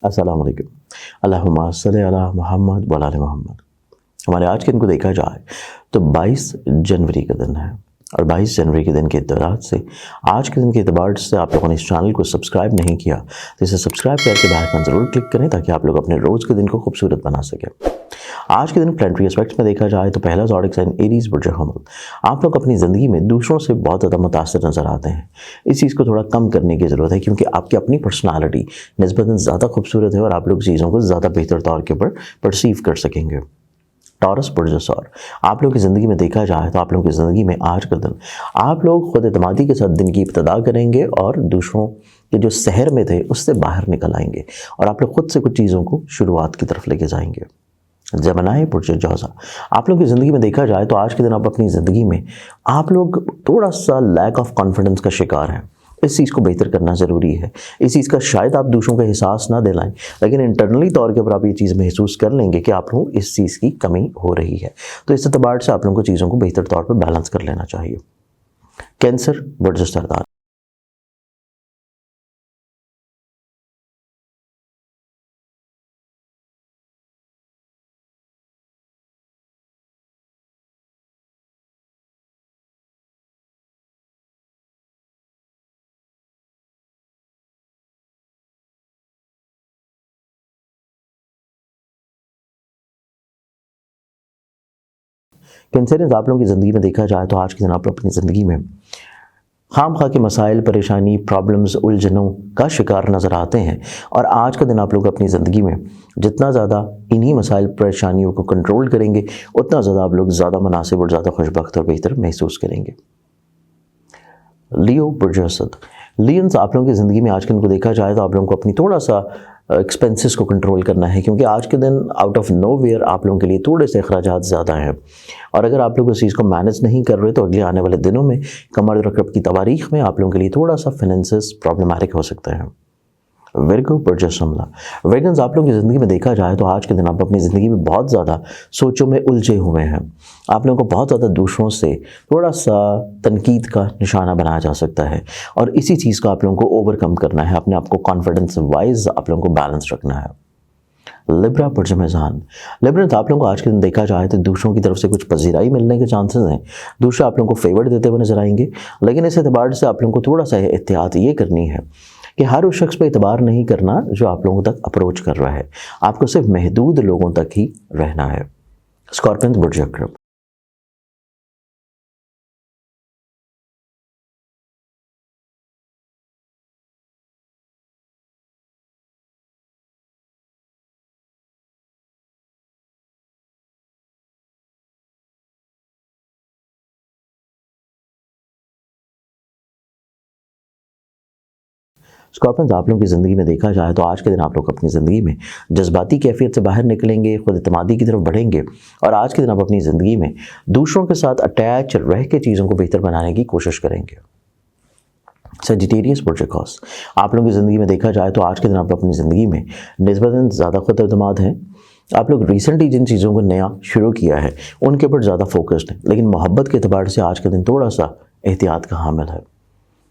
अस्सलाम वालेकुम। अल्लाहुम्मा सल्ली अला मुहम्मद व आले मोहम्मद। हमारे आज के दिन को देखा जाए तो 22 जनवरी का दिन है और 22 जनवरी के दिन के एतबार से आज के दिन के एतबार से आप लोगों ने इस चैनल को सब्सक्राइब नहीं किया तो इसे सब्सक्राइब करके बेल आइकन ज़रूर क्लिक करें ताकि आप लोग अपने रोज़ के दिन को खूबसूरत बना सकें। आज के दिन प्लानिटरी एस्पेक्ट्स में देखा जाए तो पहला ज़ोडिक साइन एरीज बुर्ज हमल। आप लोग अपनी ज़िंदगी में दूसरों से बहुत ज़्यादा मुतासिर नज़र आते हैं। इस चीज़ को थोड़ा कम करने की ज़रूरत है क्योंकि आपकी अपनी पर्सनालिटी निस्बतन ज़्यादा खूबसूरत है और आप लोग चीज़ों को ज़्यादा बेहतर तौर के ऊपर परसीव कर सकेंगे। टॉरस बुर्ज सौर। आप लोग की ज़िंदगी में देखा जाए तो आप लोगों की ज़िंदगी में आज का दिन आप लोग खुद एतमादी के साथ दिन की इब्तिदा करेंगे और दूसरों के जो शहर में थे उससे बाहर निकल आएंगे और आप लोग खुद से कुछ चीज़ों को शुरुआत की तरफ लेके जाएंगे। जमनाए बुर्ज जौज़ा। आप लोग की ज़िंदगी में देखा जाए तो आज के दिन आप अपनी ज़िंदगी में आप लोग थोड़ा सा लैक ऑफ कॉन्फिडेंस का शिकार हैं। इस चीज़ को बेहतर करना ज़रूरी है। इस चीज़ का शायद आप दूसरों को एहसास ना दिलाएं लेकिन इंटरनली तौर के ऊपर आप ये चीज़ महसूस कर लेंगे कि आप लोगों को इस चीज़ की कमी हो रही है। तो इस एतबार से आप लोगों को चीज़ों को बेहतर तौर पर बैलेंस कर लेना चाहिए। कैंसर बुर्ज सरदार। कैंसरियंस आप लोगों की ज़िंदगी में देखा जाए तो आज के दिन आप लोग अपनी ज़िंदगी में खाम खा के मसाइल, परेशानी, प्रॉब्लम्स, उलझनों का शिकार नज़र आते हैं और आज का दिन आप लोग अपनी ज़िंदगी में जितना ज़्यादा इन्हीं मसाइल, परेशानियों को कंट्रोल करेंगे उतना ज़्यादा आप लोग ज़्यादा मुनासिब और ज़्यादा खुशबख्त और बेहतर महसूस करेंगे। लियो बुर्ज असद। लियंस आप लोगों की ज़िंदगी में आज के दिन को देखा जाए तो आप लोगों को अपनी थोड़ा सा एक्सपेंसेस को कंट्रोल करना है क्योंकि आज के दिन आउट ऑफ नोवेयर आप लोगों के लिए थोड़े से अखराजात ज़्यादा हैं और अगर आप लोग उस चीज़ को मैनेज नहीं कर रहे तो अगले आने वाले दिनों में कमर रकब की तवारीख में आप लोगों के लिए थोड़ा सा फाइनेंसेस प्रॉब्लमेटिक हो सकते हैं। विर्गो बुर्ज शिमला। विर्गन्स आप लोगों की ज़िंदगी में देखा जाए तो आज के दिन आप अपनी ज़िंदगी में बहुत ज़्यादा सोचों में उलझे हुए हैं। आप लोगों को बहुत ज़्यादा दूसरों से थोड़ा सा तनकीद का निशाना बनाया जा सकता है और इसी चीज़ को आप लोगों को ओवरकम करना है। अपने आप को कॉन्फिडेंस वाइज आप लोगों को बैलेंस रखना है। लिब्रा बुर्ज मेज़ान। लिब्रन्स आप लोगों को आज के दिन देखा जाए तो दूसरों की तरफ से कुछ पजीराई मिलने के चांसेस हैं। दूसरे आप लोगों को फेवर देते हुए नजर आएंगे लेकिन इस एतबार से आप लोगों को थोड़ा सा एहतियात ये करनी है कि हर उस शख्स पर एतबार नहीं करना जो आप लोगों तक अप्रोच कर रहा है। आपको सिर्फ महदूद लोगों तक ही रहना है। स्कॉर्पियन बुर्ज अक्रब। स्कॉर्पियंस आप लोगों की ज़िंदगी में देखा जाए तो आज के दिन आप लोग अपनी ज़िंदगी में जज्बाती कैफियत से बाहर निकलेंगे, खुद एतमादी की तरफ बढ़ेंगे और आज के दिन आप अपनी ज़िंदगी में दूसरों के साथ अटैच रह के चीज़ों को बेहतर बनाने की कोशिश करेंगे। सजिटेरियस बुर्ज कौस। आप लोगों की ज़िंदगी में देखा जाए तो आज के दिन आप अपनी ज़िंदगी में निस्बतन ज़्यादा खुद एतमाद हैं। आप लोग रिसेंटली जिन चीज़ों को नया शुरू किया है उनके ऊपर ज़्यादा फोकस्ड है लेकिन मोहब्बत के अतबार से आज के दिन थोड़ा सा एहतियात का हामिल है।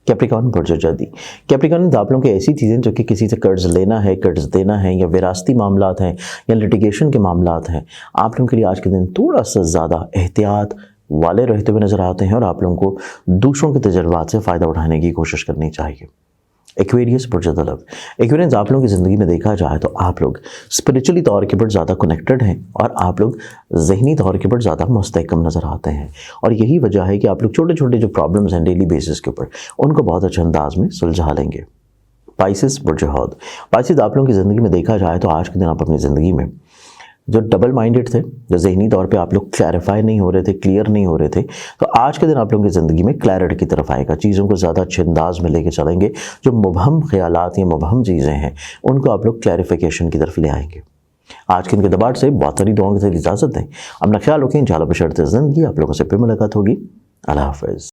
कैप्रिकॉर्न बुर्ज जदी। कैप्रिकॉर्न आप लोगों की ऐसी चीज़ें जो कि किसी से कर्ज लेना है, कर्ज देना है या विरासती मामलात हैं या लिटिगेशन के मामलात हैं, आप लोगों के लिए आज के दिन थोड़ा सा ज़्यादा एहतियात वाले रहते हुए नज़र आते हैं और आप लोगों को दूसरों के तजर्बात से फ़ायदा उठाने की कोशिश करनी चाहिए। एक्वेरियस बुर्ज तलब। एक्वेरियंस आप लोगों की ज़िंदगी में देखा जाए तो आप लोग स्पिरिचुअली तौर के ऊपर ज़्यादा कनेक्टेड हैं और आप लोग ज़हनी तौर के ऊपर ज़्यादा मुस्तहकम नज़र आते हैं और यही वजह है कि आप लोग छोटे छोटे जो प्रॉब्लम्स हैं डेली बेसिस के ऊपर उनको बहुत अच्छे अंदाज में सुलझा लेंगे। पाइसिस बुर्ज हौद। पाइसिस आप लोगों की ज़िंदगी में देखा जाए तो आज के दिन आप अपनी ज़िंदगी में जो डबल माइंडेड थे, जो ज़हनी तौर पे आप लोग क्लैरिफाई नहीं हो रहे थे, क्लियर नहीं हो रहे थे, तो आज के दिन आप लोगों की ज़िंदगी में क्लैरिटी की तरफ आएगा। चीज़ों को ज़्यादा अच्छे अंदाज में लेके चलेंगे। जो मुबहम ख्यालात या मुबहम चीज़ें हैं उनको आप लोग क्लैरिफिकेशन की तरफ ले आएंगे। आज के दिन के दबार से बहुत सारी दुआओं के साथ इजाज़त दें। अपना ख्याल रखें। इंशाअल्लाह बशर्ते ज़िंदगी आप लोगों से फिर मुलाकात होगी। अल्लाह हाफ़िज़।